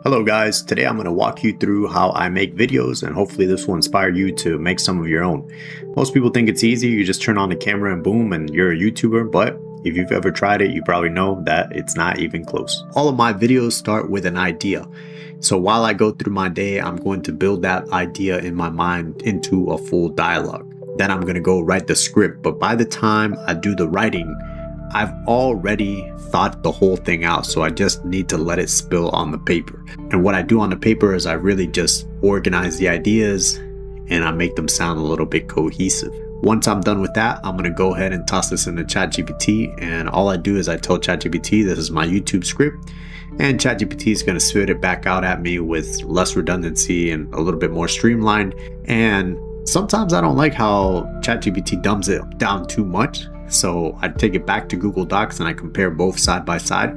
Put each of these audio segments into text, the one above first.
Hello guys, today I'm going to walk you through how I make videos and hopefully this will inspire you to make some of your own. Most people think it's easy, you just turn on the camera and boom and you're a YouTuber, but if you've ever tried it, you probably know that it's not even close. All of my videos start with an idea. So while I go through my day, I'm going to build that idea in my mind into a full dialogue. Then I'm going to go write the script, but by the time I do the writing, I've already thought the whole thing out, so I just need to let it spill on the paper. And what I do on the paper is I really just organize the ideas and I make them sound a little bit cohesive. Once I'm done with that, I'm going to go ahead and toss this into ChatGPT, and all I do is I tell ChatGPT this is my YouTube script, and ChatGPT is going to spit it back out at me with less redundancy and a little bit more streamlined. And sometimes I don't like how ChatGPT dumbs it down too much. So I take it back to Google Docs and I compare both side by side.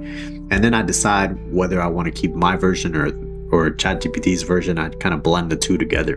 And then I decide whether I want to keep my version or ChatGPT's version. I kind of blend the two together.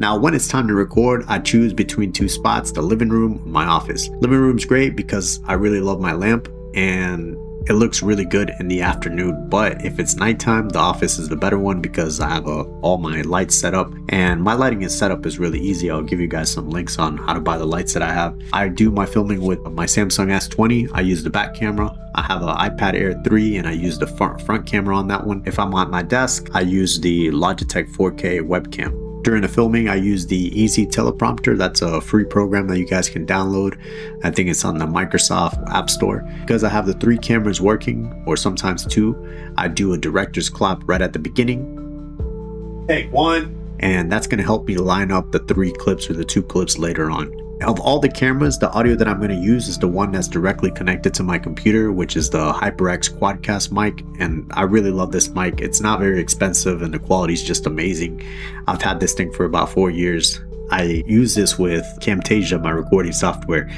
Now, when it's time to record, I choose between two spots, the living room or my office. Living room's great because I really love my lamp and it looks really good in the afternoon, but if it's nighttime, the office is the better one because I have all my lights set up, and my lighting setup is really easy. I'll give you guys some links on how to buy the lights that I have. I do my filming with my Samsung S20. I use the back camera. I have an iPad Air 3 and I use the front camera on that one. If I'm on my desk, I use the Logitech 4K webcam. During the filming, I use the Easy Teleprompter. That's a free program that you guys can download. I think it's on the Microsoft App Store. Because I have the 3 cameras working, or sometimes 2, I do a director's clap right at the beginning. Take 1. And that's going to help me line up the 3 clips or the 2 clips later on. Of all the cameras, the audio that I'm going to use is the one that's directly connected to my computer, which is the HyperX Quadcast mic, and I really love this mic. It's not very expensive and the quality is just amazing. I've had this thing for about 4 years. I use this with Camtasia, my recording software.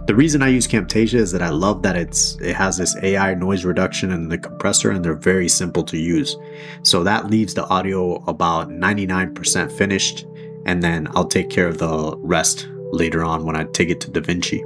The reason I use Camtasia is that I love that it has this AI noise reduction and the compressor, and they're very simple to use. So that leaves the audio about 99% finished, and then I'll take care of the rest later on when I take it to DaVinci.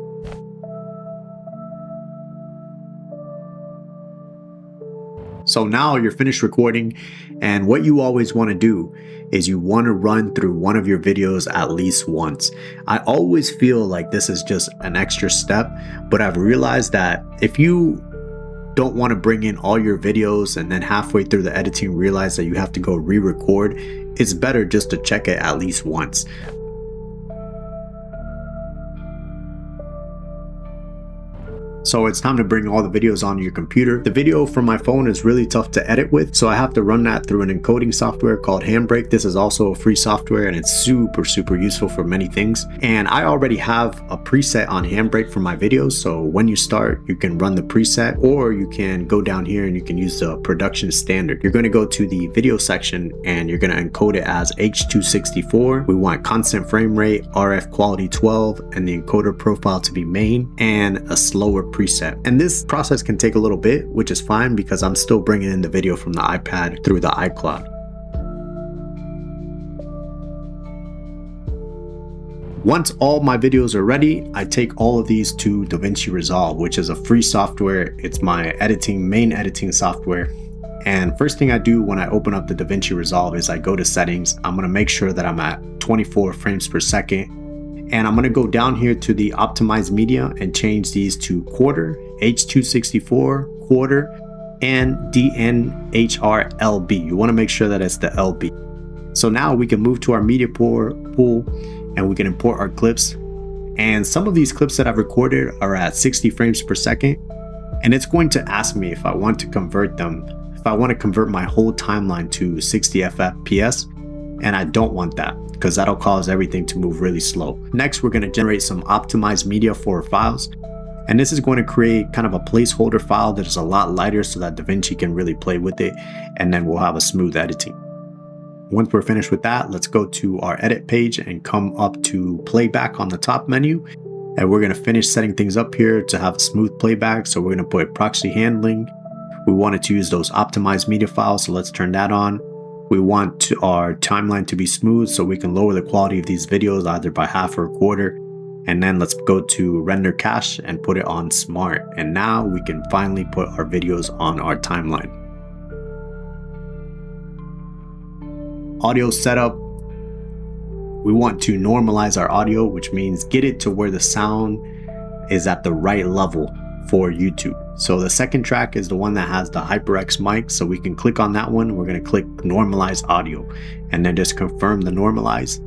So now you're finished recording, and what you always want to do is you want to run through one of your videos at least once. I always feel like this is just an extra step, but I've realized that if you don't want to bring in all your videos and then halfway through the editing realize that you have to go re-record, it's better just to check it at least once. So it's time to bring all the videos onto your computer. The video from my phone is really tough to edit with, so I have to run that through an encoding software called Handbrake. This is also a free software and it's super useful for many things. And I already have a preset on Handbrake for my videos, so when you start, you can run the preset, or you can go down here and you can use the production standard. You're going to go to the video section and you're going to encode it as H.264. We want constant frame rate, RF quality 12, and the encoder profile to be main, and a slower preset. And this process can take a little bit, which is fine because I'm still bringing in the video from the iPad through the iCloud. Once all my videos are ready, I take all of these to DaVinci Resolve, which is a free software. It's my main editing software. And first thing I do when I open up the DaVinci Resolve is I go to settings. I'm going to make sure that I'm at 24 frames per second. And I'm going to go down here to the optimized media and change these to quarter, H.264, quarter, and DNHRLB. You want to make sure that it's the LB. So now we can move to our media pool and we can import our clips. And some of these clips that I've recorded are at 60 frames per second. And it's going to ask me if I want to convert them, if I want to convert my whole timeline to 60 FPS. And I don't want that, because that'll cause everything to move really slow. Next, we're going to generate some optimized media for our files. And this is going to create kind of a placeholder file that is a lot lighter so that DaVinci can really play with it. And then we'll have a smooth editing. Once we're finished with that, let's go to our edit page and come up to playback on the top menu. And we're going to finish setting things up here to have a smooth playback. So we're going to put proxy handling. We wanted to use those optimized media files, so let's turn that on. We want our timeline to be smooth so we can lower the quality of these videos either by half or a quarter. And then let's go to render cache and put it on smart. And now we can finally put our videos on our timeline. Audio setup. We want to normalize our audio, which means get it to where the sound is at the right level for YouTube. So the second track is the one that has the HyperX mic. So we can click on that one. We're going to click normalize audio and then just confirm the normalize.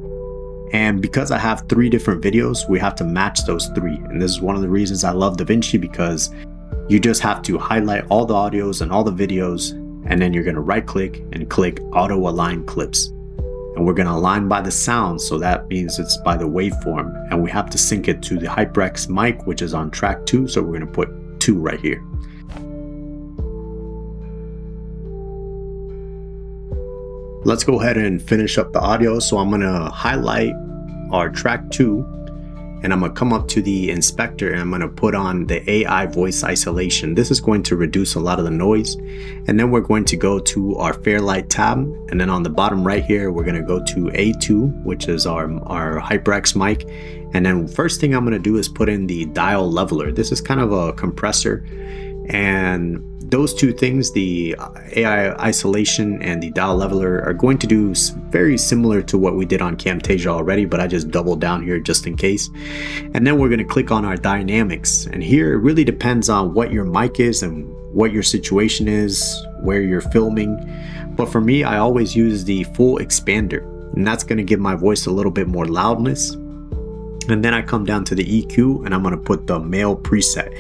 And because I have 3 different videos, we have to match those 3. And this is one of the reasons I love DaVinci, because you just have to highlight all the audios and all the videos, and then you're going to right click and click auto align clips. And we're going to align by the sound, so that means it's by the waveform, and we have to sync it to the HyperX mic, which is on track 2, so we're going to put 2 right here. Let's go ahead and finish up the audio. So I'm going to highlight our track 2, and I'm going to come up to the inspector and I'm going to put on the AI voice isolation. This is going to reduce a lot of the noise. And then we're going to go to our Fairlight tab, and then on the bottom right here we're going to go to A2, which is our HyperX mic. And then first thing I'm going to do is put in the dial leveler. This is kind of a compressor, and those 2 things, the AI isolation and the dial leveler, are going to do very similar to what we did on Camtasia already, but I just doubled down here just in case. And then we're going to click on our dynamics, and here it really depends on what your mic is and what your situation is, where you're filming. But for me, I always use the full expander, and that's going to give my voice a little bit more loudness. And then I come down to the EQ, and I'm going to put the male preset.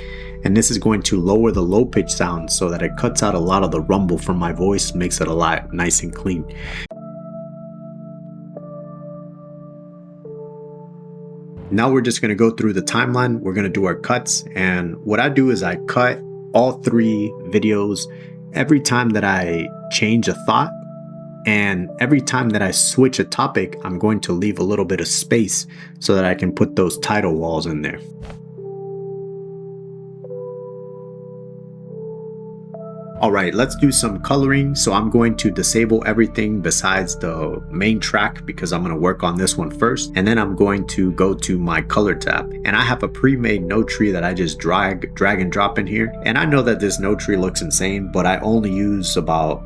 And this is going to lower the low pitch sound so that it cuts out a lot of the rumble from my voice, makes it a lot nice and clean. Now we're just going to go through the timeline. We're going to do our cuts. And what I do is I cut all 3 videos every time that I change a thought. And every time that I switch a topic, I'm going to leave a little bit of space so that I can put those title walls in there. Alright, let's do some coloring. So I'm going to disable everything besides the main track, because I'm going to work on this one first. And then I'm going to go to my color tab. And I have a pre-made node tree that I just drag and drop in here. And I know that this node tree looks insane, but I only use about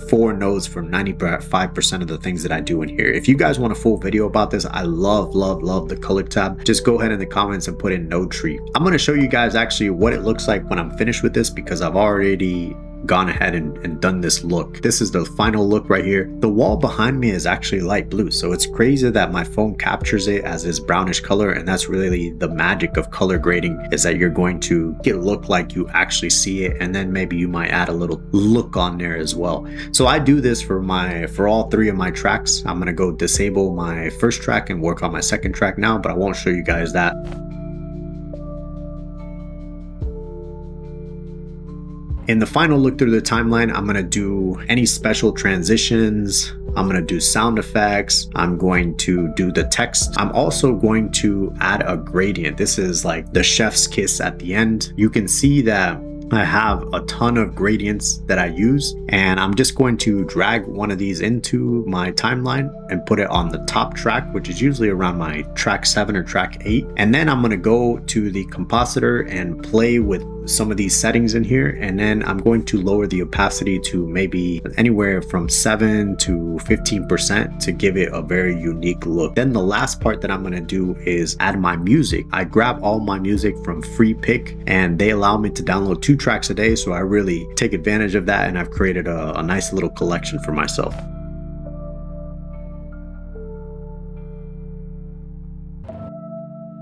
4 nodes for 95% of the things that I do in here. If you guys want a full video about this, I love the color tab. Just go ahead in the comments and put in node tree. I'm going to show you guys actually what it looks like when I'm finished with this, because I've already gone ahead and done this look. This is the final look right here. The wall behind me is actually light blue, so it's crazy that my phone captures it as this brownish color, and that's really the magic of color grading, is that you're going to get it look like you actually see it, and then maybe you might add a little look on there as well. So I do this for all 3 of my tracks. I'm gonna go disable my first track and work on my second track now, but I won't show you guys that. In the final look through the timeline, I'm going to do any special transitions. I'm going to do sound effects. I'm going to do the text. I'm also going to add a gradient. This is like the chef's kiss at the end. You can see that I have a ton of gradients that I use, and I'm just going to drag one of these into my timeline and put it on the top track, which is usually around my track 7 or track 8. And then I'm going to go to the compositor and play with some of these settings in here, and then I'm going to lower the opacity to maybe anywhere from 7 to 15% to give it a very unique look. Then the last part that I'm going to do is add my music. I grab all my music from Free Pick, and they allow me to download 2 tracks a day, so I really take advantage of that, and I've created a nice little collection for myself.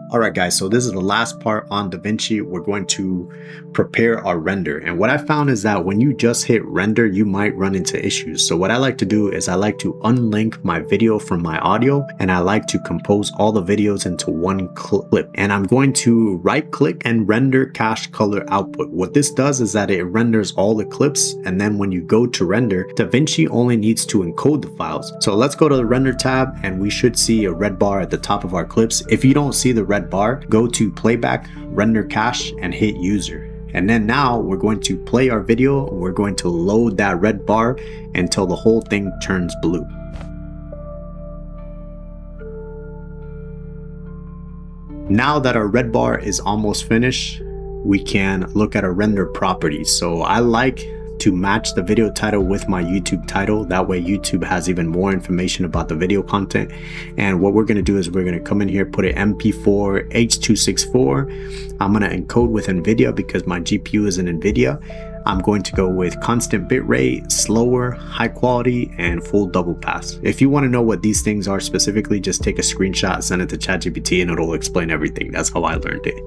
Alright guys, so this is the last part on DaVinci. We're going to prepare our render. And what I found is that when you just hit render, you might run into issues. So what I like to do is I like to unlink my video from my audio, and I like to compose all the videos into one clip. And I'm going to right click and render cache color output. What this does is that it renders all the clips, and then when you go to render, DaVinci only needs to encode the files. So let's go to the render tab, and we should see a red bar at the top of our clips. If you don't see the red bar, go to playback, render cache, and hit user. And then now we're going to play our video. We're going to load that red bar until the whole thing turns blue. Now that our red bar is almost finished, we can look at our render properties. So I like to match the video title with my YouTube title. That way YouTube has even more information about the video content. And what we're going to do is we're going to come in here, put an MP4 H.264. I'm going to encode with NVIDIA because my GPU is an NVIDIA. I'm going to go with constant bitrate, slower, high quality, and full double pass. If you want to know what these things are specifically, just take a screenshot, send it to ChatGPT, and it'll explain everything. That's how I learned it.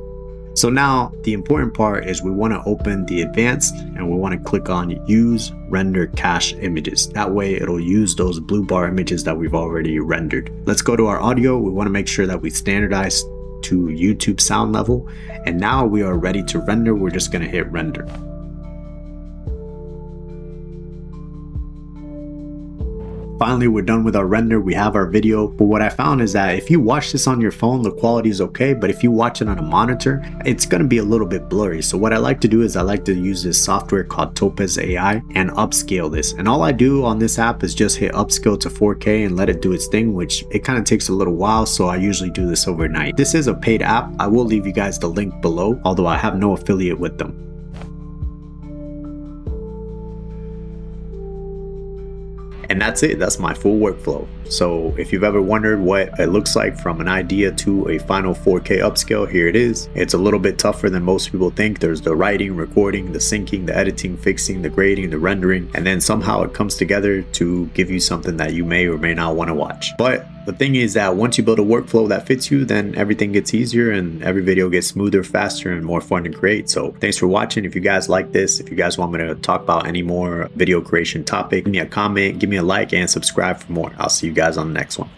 So now the important part is we want to open the advanced and we want to click on use render cache images. That way it'll use those blue bar images that we've already rendered. Let's go to our audio. We want to make sure that we standardize to YouTube sound level. And now we are ready to render. We're just going to hit render. Finally, we're done with our render. We have our video. But what I found is that if you watch this on your phone, the quality is okay. But if you watch it on a monitor, it's going to be a little bit blurry. So what I like to do is I like to use this software called Topaz AI and upscale this. And all I do on this app is just hit upscale to 4K and let it do its thing, which it kind of takes a little while. So I usually do this overnight. This is a paid app. I will leave you guys the link below, although I have no affiliate with them. And that's it. That's my full workflow. So if you've ever wondered what it looks like from an idea to a final 4K upscale, here it is. It's a little bit tougher than most people think. There's the writing, recording, the syncing, the editing, fixing, the grading, the rendering, and then somehow it comes together to give you something that you may or may not want to watch. But the thing is that once you build a workflow that fits you, then everything gets easier and every video gets smoother, faster, and more fun to create. So thanks for watching. If you guys like this, if you guys want me to talk about any more video creation topic, give me a comment, give me a like, and subscribe for more. I'll see you guys on the next one.